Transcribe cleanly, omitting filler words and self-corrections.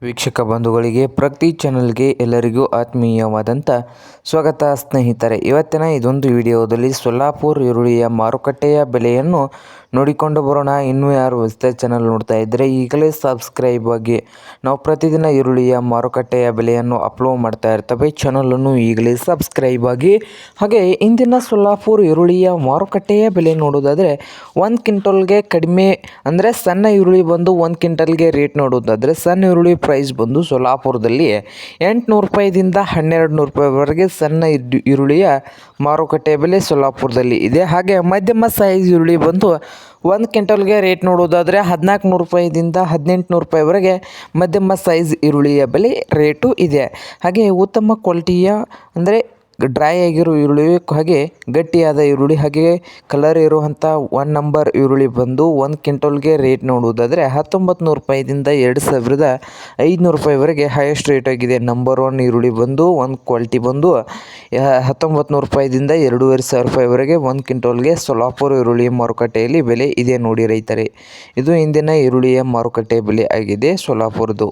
ವೀಕ್ಷಕ ಬಂಧುಗಳಿಗೆ ಪ್ರಗತಿ ಚಾನಲ್ಗೆ ಎಲ್ಲರಿಗೂ ಆತ್ಮೀಯವಾದಂಥ ಸ್ವಾಗತ ಸ್ನೇಹಿತರೆ. ಇವತ್ತಿನ ಇದೊಂದು ವಿಡಿಯೋದಲ್ಲಿ ಸೊಲ್ಲಾಪುರ ಈರುಳ್ಳಿಯ ಮಾರುಕಟ್ಟೆಯ ಬೆಲೆಯನ್ನು ನೋಡಿಕೊಂಡು ಬರೋಣ. ಇನ್ನೂ ಯಾರು ಹೊಸದಾಗಿ ಚಾನಲ್ ನೋಡ್ತಾ ಇದ್ದರೆ ಈಗಲೇ ಸಬ್ಸ್ಕ್ರೈಬ್ ಆಗಿ. ನಾವು ಪ್ರತಿದಿನ ಈರುಳ್ಳಿಯ ಮಾರುಕಟ್ಟೆಯ ಬೆಲೆಯನ್ನು ಅಪ್ಲೋಡ್ ಮಾಡ್ತಾ ಇರ್ತವೆ. ಚಾನಲನ್ನು ಈಗಲೇ ಸಬ್ಸ್ಕ್ರೈಬ್ ಆಗಿ. ಹಾಗೆ ಇಂದಿನ ಸೊಲ್ಲಾಪುರ ಈರುಳ್ಳಿಯ ಮಾರುಕಟ್ಟೆಯ ಬೆಲೆ ನೋಡೋದಾದರೆ 1 ಕ್ವಿಂಟಲ್ಗೆ ಕಡಿಮೆ ಅಂದರೆ ಸಣ್ಣ ಈರುಳ್ಳಿ ಬಂದು 1 ಕ್ವಿಂಟಲ್ಗೆ ರೇಟ್ ನೋಡೋದಾದರೆ ಸಣ್ಣ ಈರುಳ್ಳಿ ಪ್ರೈಸ್ ಬಂದು ಸೊಲ್ಲಾಪುರದಲ್ಲಿ 800 ರೂಪಾಯಿದಿಂದ 1200 ರೂಪಾಯಿವರೆಗೆ ಸಣ್ಣ ಈರುಳ್ಳಿಯ ಮಾರುಕಟ್ಟೆ ಬೆಲೆ ಸೊಲ್ಲಾಪುರದಲ್ಲಿ ಇದೆ. ಹಾಗೆ ಮಧ್ಯಮ ಸೈಜ್ ಈರುಳ್ಳಿ ಬಂದು 1 ಕ್ವಿಂಟಲ್ಗೆ ರೇಟ್ ನೋಡೋದಾದರೆ 1400 ರೂಪಾಯಿದಿಂದ 1800 ರೂಪಾಯಿವರೆಗೆ ಮಧ್ಯಮ ಸೈಜ್ ಈರುಳ್ಳಿಯ ಬೆಲೆ ರೇಟು ಇದೆ. ಹಾಗೆ ಉತ್ತಮ ಕ್ವಾಲಿಟಿಯ ಅಂದರೆ ಡ್ರೈ ಆಗಿರೋ ಈರುಳ್ಳಿ, ಹಾಗೆ ಗಟ್ಟಿಯಾದ ಈರುಳ್ಳಿ, ಹಾಗೆ ಕಲರ್ ಇರುವಂಥ 1 ನಂಬರ್ ಈರುಳ್ಳಿ ಬಂದು 1 ಕ್ವಿಂಟಲ್ಗೆ ರೇಟ್ ನೋಡುವುದಾದರೆ 1900 ರೂಪಾಯಿದಿಂದ 2500 ರೂಪಾಯಿವರೆಗೆ ಹೈಯೆಸ್ಟ್ ರೇಟ್ ಆಗಿದೆ. ನಂಬರ್ 1 ಈರುಳ್ಳಿ ಬಂದು 1 ಕ್ವಾಲಿಟಿ ಬಂದು 1900 ರೂಪಾಯಿದಿಂದ 2500 ರೂಪಾಯಿವರೆಗೆ 1 ಕ್ವಿಂಟಲ್ಗೆ ಸೊಲ್ಲಾಪುರ ಈರುಳ್ಳಿ ಮಾರುಕಟ್ಟೆಯಲ್ಲಿ ಬೆಲೆ ಇದೆ ನೋಡಿ ರೈತರೇ. ಇದು ಇಂದಿನ ಈರುಳ್ಳಿಯ ಮಾರುಕಟ್ಟೆ ಬೆಲೆ ಆಗಿದೆ ಸೊಲ್ಲಾಪುರದ್ದು.